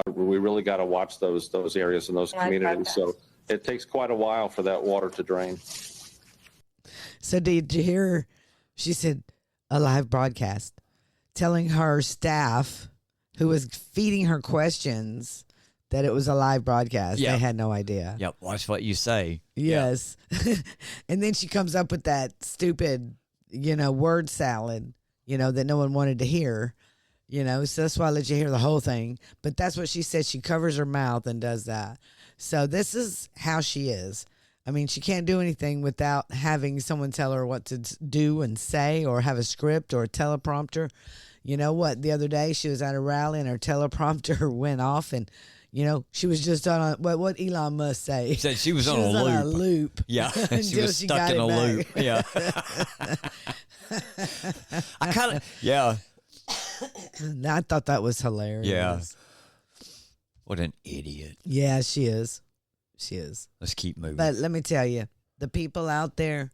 We really got to watch those areas and those communities. So it takes quite a while for that water to drain. So did you hear her? She said a live broadcast telling her staff who was feeding her questions that it was a live broadcast. Yeah. They had no idea. Yep. Watch what you say. Yes. And then she comes up with that stupid, word salad, that no one wanted to hear, so that's why I let you hear the whole thing. But that's what she said. She covers her mouth and does that. So this is how she is. I mean, she can't do anything without having someone tell her what to do and say, or have a script or a teleprompter. You know what? The other day she was at a rally and her teleprompter went off, and she was just on what Elon Musk say. He said she was on a loop. Yeah, she was stuck in a loop. Yeah. I kind of, yeah. I thought that was hilarious. Yeah. What an idiot. Yeah, she is. She is. Let's keep moving. But let me tell you, the people out there,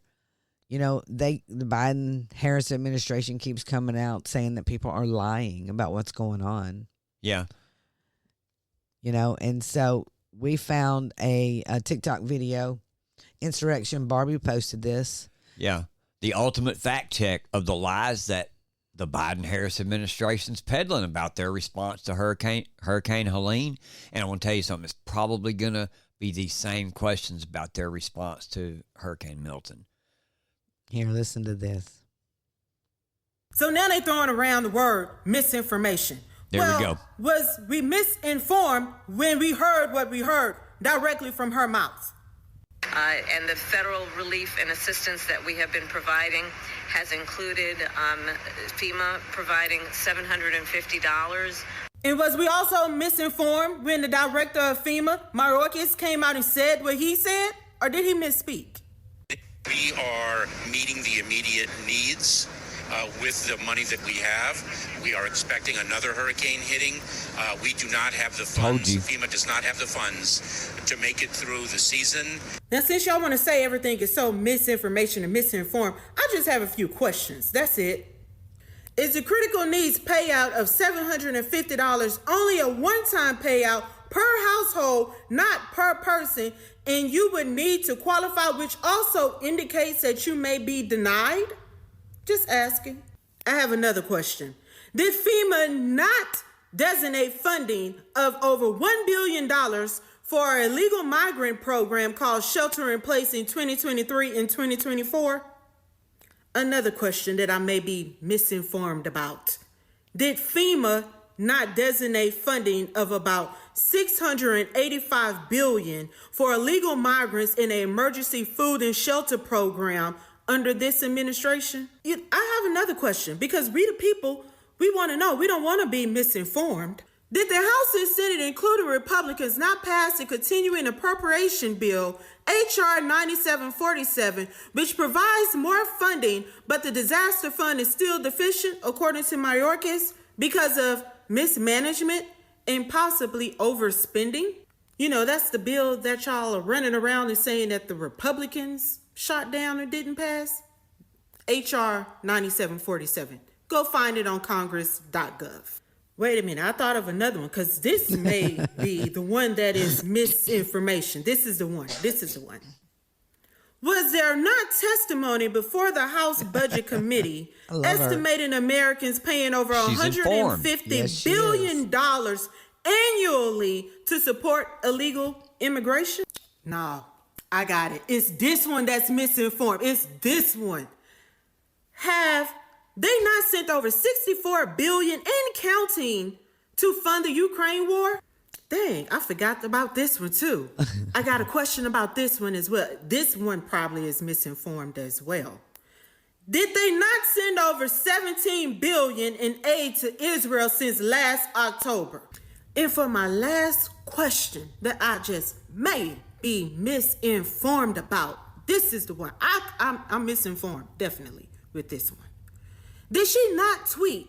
the Biden-Harris administration keeps coming out saying that people are lying about what's going on. Yeah. And so we found a TikTok video. Insurrection Barbie posted this. Yeah. The ultimate fact check of the lies that the Biden-Harris administration's peddling about their response to Hurricane Helene. And I want to tell you something. It's probably going to be these same questions about their response to Hurricane Milton. Here, listen to this. So now they're throwing around the word misinformation. There we go. Was we misinformed when we heard what we heard directly from her mouth? And the federal relief and assistance that we have been providing has included FEMA providing $750. And was we also misinformed when the director of FEMA, Mayorkas, came out and said what he said? Or did he misspeak? We are meeting the immediate needs with the money that we have. We are expecting another hurricane hitting. We do not have the funds. FEMA does not have the funds to make it through the season. Now, since y'all want to say everything is so misinformation and misinformed, I just have a few questions. That's it. Is the critical needs payout of $750 only a one-time payout per household, not per person, and you would need to qualify, which also indicates that you may be denied? Just asking. I have another question. Did FEMA not designate funding of over $1 billion for a illegal migrant program called Shelter in Place in 2023 and 2024? Another question that I may be misinformed about. Did FEMA not designate funding of about $685 billion for illegal migrants in an emergency food and shelter program under this administration? I have another question, because we the people, we want to know. We don't want to be misinformed. Did the House and Senate, including Republicans, not pass a continuing appropriation bill, H.R. 9747, which provides more funding, but the disaster fund is still deficient, according to Mayorkas, because of mismanagement and possibly overspending? That's the bill that y'all are running around and saying that the Republicans shot down or didn't pass. H.R. 9747. Go find it on congress.gov. Wait a minute, I thought of another one, because this may be the one that is misinformation. This is the one. Was there not testimony before the House Budget Committee estimating Americans paying over $150 billion annually to support illegal immigration? No, I got it. It's this one that's misinformed. It's this one. Have they not sent over $64 billion and counting to fund the Ukraine war? Dang, I forgot about this one too. I got a question about this one as well. This one probably is misinformed as well. Did they not send over $17 billion in aid to Israel since last October? And for my last question that I just may be misinformed about, this is the one. I'm misinformed, definitely, with this one. Did she not tweet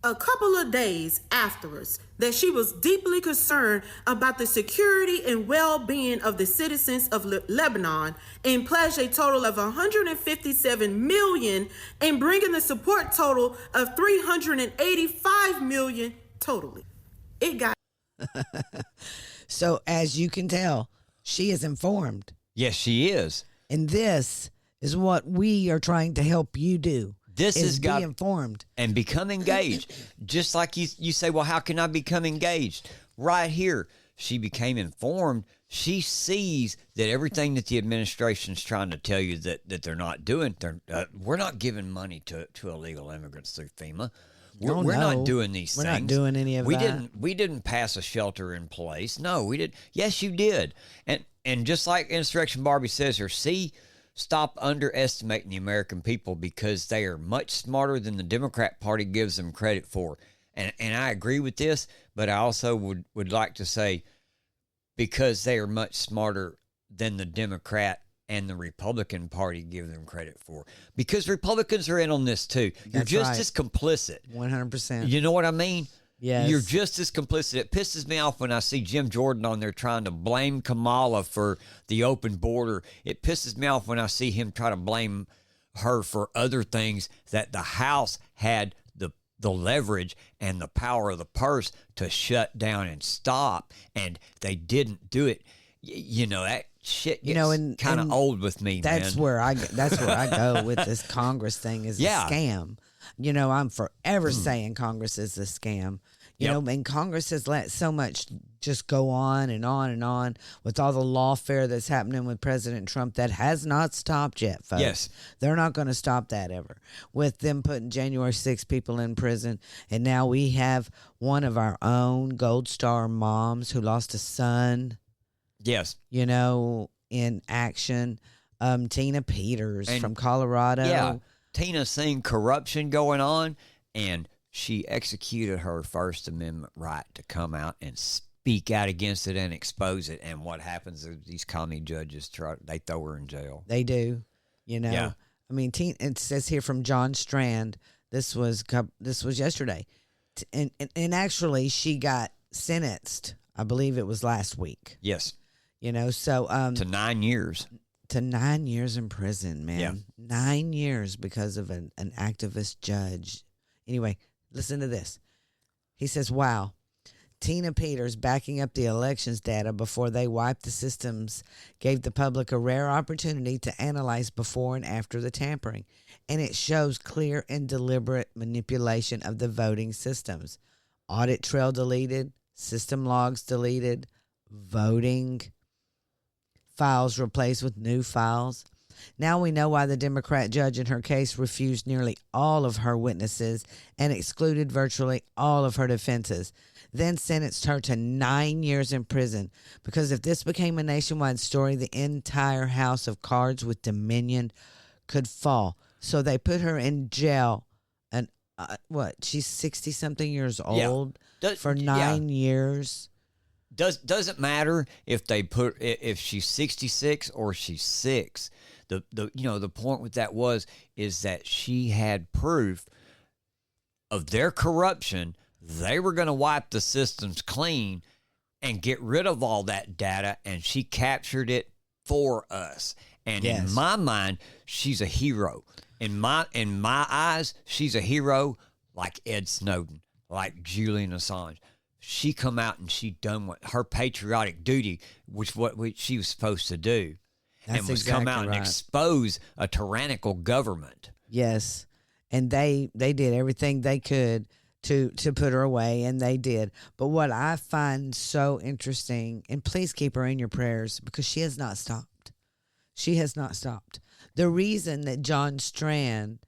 a couple of days afterwards that she was deeply concerned about the security and well-being of the citizens of Lebanon and pledged a total of $157 million and bringing the support total of $385 million totally? It got... So as you can tell, she is informed. Yes, she is. And this is what we are trying to help you do. This is be informed and become engaged. Just like you say, well, how can I become engaged? Right here, she became informed. She sees that everything that the administration is trying to tell you that they're not doing. We're not giving money to illegal immigrants through FEMA. We're not doing these things. We're not doing any of that. We didn't pass a shelter in place. No, we did. Yes, you did. And just like Insurrection Barbie says here, stop underestimating the American people because they are much smarter than the Democrat Party gives them credit for. And I agree with this, but I also would like to say because they are much smarter than the Democrat and the Republican Party give them credit for. Because Republicans are in on this too. You're just as complicit. 100%. You know what I mean? Yes. You're just as complicit. It pisses me off when I see Jim Jordan on there trying to blame Kamala for the open border. It pisses me off when I see him try to blame her for other things that the House had the leverage and the power of the purse to shut down and stop, and they didn't do it. You know, that shit gets kind of old with me, that's man. where I go with this Congress thing is a scam. You know, I'm forever saying Congress is a scam. You know, and Congress has let so much just go on and on and on with all the lawfare that's happening with President Trump that has not stopped yet, folks. Yes. They're not going to stop that ever. With them putting January 6 people in prison, and now we have one of our own Gold Star moms who lost a son. Yes. You know, in action. Tina Peters from Colorado. Yeah. Tina seen corruption going on, and she executed her First Amendment right to come out and speak out against it and expose it. And what happens is these commie judges they throw her in jail. They do, you know. Yeah. I mean, it says here from John Strand. This was yesterday, and actually she got sentenced. I believe it was last week. Yes. You know, so to 9 years. To 9 years in prison, man. Yeah. 9 years because of an activist judge. Anyway, listen to this. He says, wow, Tina Peters backing up the elections data before they wiped the systems gave the public a rare opportunity to analyze before and after the tampering. And it shows clear and deliberate manipulation of the voting systems. Audit trail deleted, system logs deleted, voting files replaced with new files. Now we know why the Democrat judge in her case refused nearly all of her witnesses and excluded virtually all of her defenses, then sentenced her to 9 years in prison. Because if this became a nationwide story, the entire house of cards with Dominion could fall. So they put her in jail. And she's 60-something years old for 9 years. Doesn't matter if she's 66 or she's 6. The point with that is that she had proof of their corruption. They were going to wipe the systems clean and get rid of all that data, and she captured it for us. And in my mind, she's a hero. In my eyes, she's a hero like Ed Snowden, like Julian Assange. She come out and she done what her patriotic duty, which what she was supposed to do. That's and was exactly come out right. and expose a tyrannical government. Yes. And they did everything they could to put her away, and they did. But what I find so interesting, and please keep her in your prayers, because she has not stopped. She has not stopped. The reason that John Strand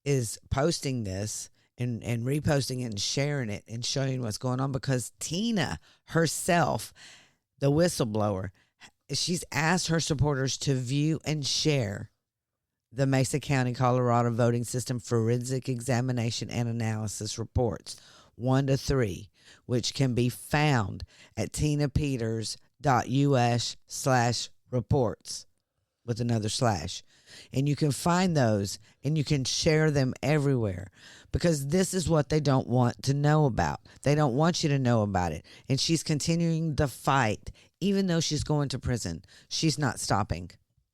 is posting this and reposting it and sharing it and showing what's going on, because Tina herself, the whistleblower, she's asked her supporters to view and share the Mesa County, Colorado voting system forensic examination and analysis reports 1 to 3, which can be found at tinapeters.us/reports with another slash. And you can find those and you can share them everywhere, because this is what they don't want to know about. They don't want you to know about it. And she's continuing the fight. Even though she's going to prison, she's not stopping.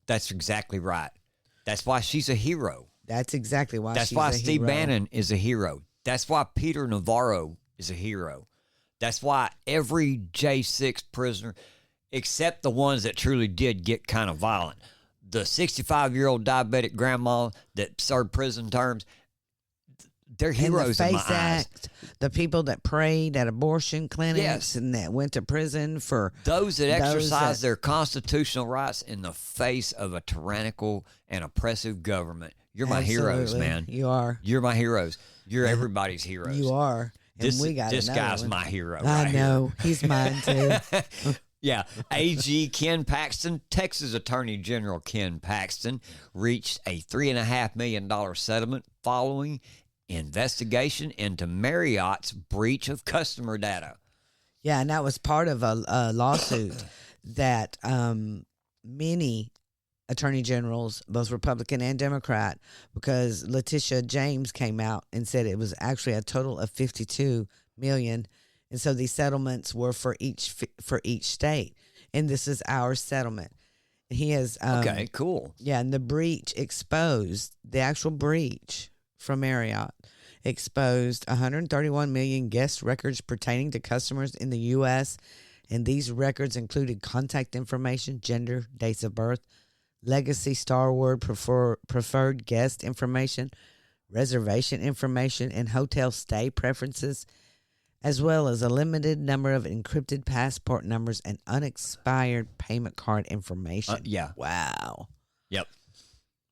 That's exactly right. That's why she's a hero. That's exactly why That's she's why a Steve hero. Bannon is a hero. That's why Peter Navarro is a hero. That's why every J6 prisoner, except the ones that truly did get kind of violent, the 65-year-old diabetic grandma that served prison terms, they're heroes in my eyes. Act, the people that prayed at abortion clinics and that went to prison for those that exercise their constitutional rights in the face of a tyrannical and oppressive government. You're my heroes, man. You are. You're my heroes. You're everybody's heroes. You are. And This guy's my hero. I know. He's mine too. Yeah. AG Ken Paxton, Texas Attorney General Ken Paxton, reached a $3.5 million settlement following investigation into Marriott's breach of customer data. Yeah, and that was part of a lawsuit that many attorney generals, both Republican and Democrat, because Letitia James came out and said it was actually a total of $52 million. And so these settlements were for each state. And this is our settlement. He has okay, cool. Yeah, and the breach exposed, the actual breach from Marriott exposed 131 million guest records pertaining to customers in the U.S., and these records included contact information, gender, dates of birth, legacy, Starward, preferred guest information, reservation information, and hotel stay preferences, as well as a limited number of encrypted passport numbers and unexpired payment card information. Yeah. Wow. Yep.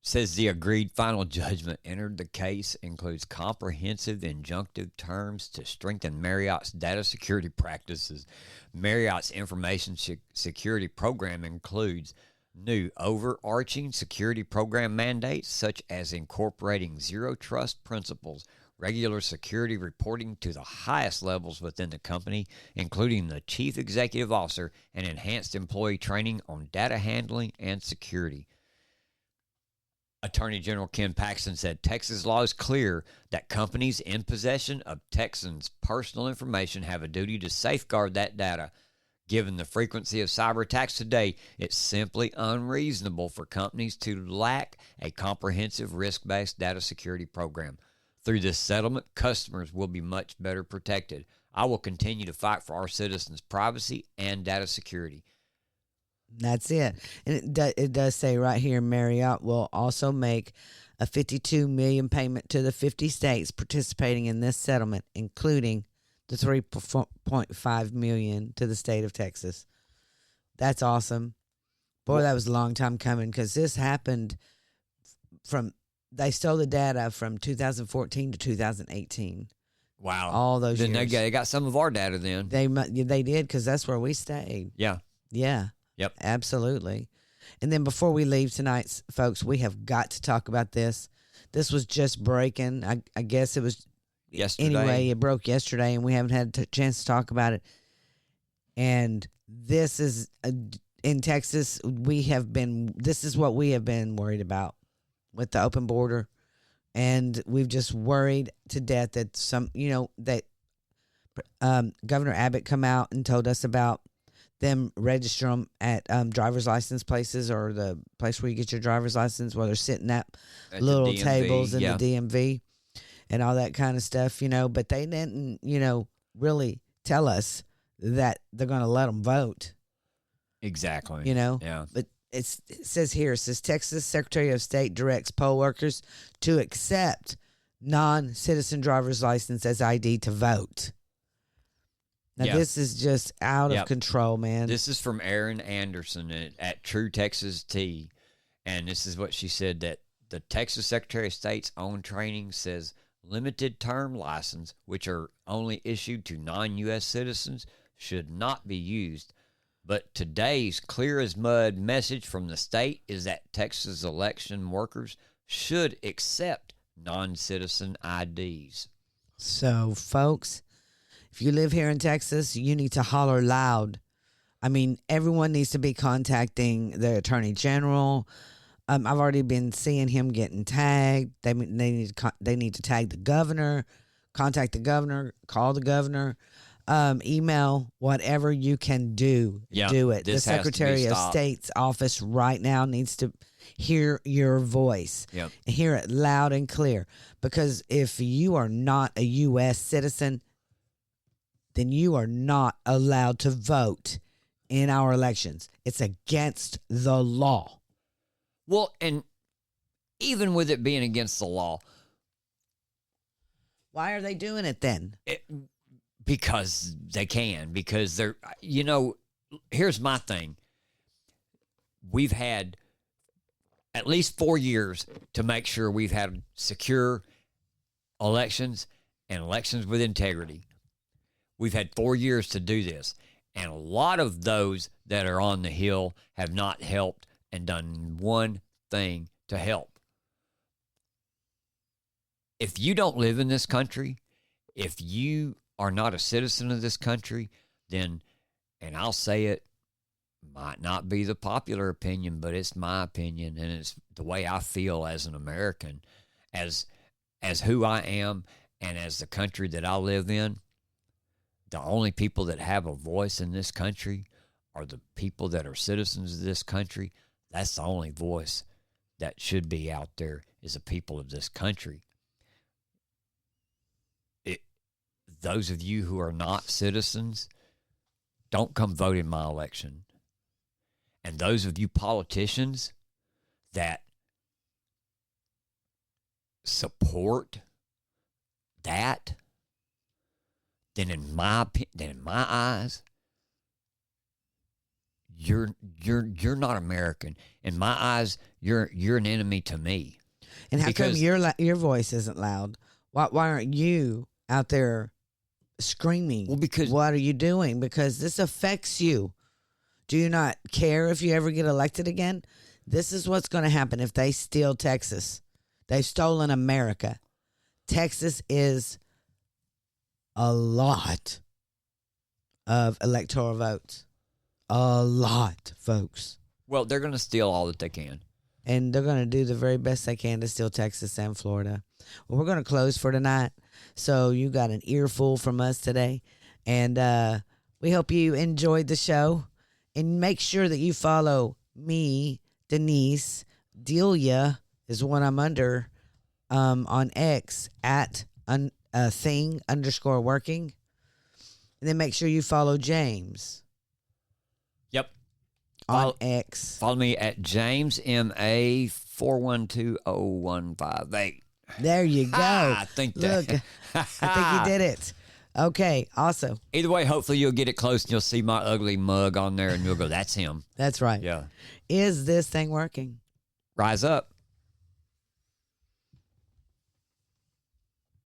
Says the agreed final judgment entered the case includes comprehensive injunctive terms to strengthen Marriott's data security practices. Marriott's information security program includes new overarching security program mandates, such as incorporating zero trust principles, regular security reporting to the highest levels within the company, including the chief executive officer, and enhanced employee training on data handling and security. Attorney General Ken Paxton said Texas law is clear that companies in possession of Texans' personal information have a duty to safeguard that data. Given the frequency of cyber attacks today, it's simply unreasonable for companies to lack a comprehensive risk-based data security program. Through this settlement, customers will be much better protected. I will continue to fight for our citizens' privacy and data security. That's it. And it does say right here, Marriott will also make a $52 million payment to the 50 states participating in this settlement, including the $3.5 million to the state of Texas. That's awesome. Boy, that was a long time coming, because this happened they stole the data from 2014 to 2018. Wow. All those then years. They got some of our data then. They did, because that's where we stayed. Yeah. Yeah. Yep. Absolutely. And then before we leave tonight, folks, we have got to talk about this. This was just breaking. I guess it was yesterday. Anyway, it broke yesterday, and we haven't had a chance to talk about it. And this is in Texas. This is what we have been worried about with the open border, and we've just worried to death that Governor Abbott come out and told us about them register them at driver's license places, or the place where you get your driver's license, where they're sitting at little tables in the DMV and all that kind of stuff, but they didn't, really tell us that they're going to let them vote. Exactly. Yeah. But it says here, Texas Secretary of State directs poll workers to accept non-citizen driver's license as ID to vote. Now, this is just out of control, man. This is from Erin Anderson at True Texas Tea, and this is what she said, that the Texas Secretary of State's own training says limited term license, which are only issued to non-U.S. citizens, should not be used. But today's clear as mud message from the state is that Texas election workers should accept non-citizen IDs. So, folks, if you live here in Texas, you need to holler loud. I mean, everyone needs to be contacting the Attorney General. I've already been seeing him getting tagged. They need to tag the governor, contact the governor, call the governor, email, whatever you can do. Yeah, do it. The this has to be Secretary of stopped. State's office right now needs to hear your voice. Yep. Hear it loud and clear. Because if you are not a U.S. citizen, then you are not allowed to vote in our elections. It's against the law. Well, and even with it being against the law, why are they doing it then? Because they can. Because they're, here's my thing. We've had at least 4 years to make sure we've had secure elections and elections with integrity. We've had 4 years to do this. And a lot of those that are on the Hill have not helped and done one thing to help. If you don't live in this country, if you are not a citizen of this country, then, and I'll say it, might not be the popular opinion, but it's my opinion, and it's the way I feel as an American, as who I am, and as the country that I live in. The only people that have a voice in this country are the people that are citizens of this country. That's the only voice that should be out there, is the people of this country. Those of you who are not citizens, don't come vote in my election. And those of you politicians that support that, then in my eyes, you're not American. In my eyes, you're an enemy to me. And how come your voice isn't loud? Why aren't you out there screaming? Well, because what are you doing? Because this affects you. Do you not care if you ever get elected again? This is what's going to happen if they steal Texas. They've stolen America. Texas is a lot of electoral votes. A lot, folks. Well, they're going to steal all that they can. And they're going to do the very best they can to steal Texas and Florida. Well, we're going to close for tonight. So you got an earful from us today. And we hope you enjoyed the show. And make sure that you follow me, Denise. Delia is what I'm under on X at thing_working. And then make sure you follow James. Yep. On X. Follow me at JamesMA412015. There you go. I think that. Look, I think you did it. Okay, awesome. Either way, hopefully you'll get it close and you'll see my ugly mug on there and you'll go, that's him. That's right. Yeah. Is this thing working? Rise up.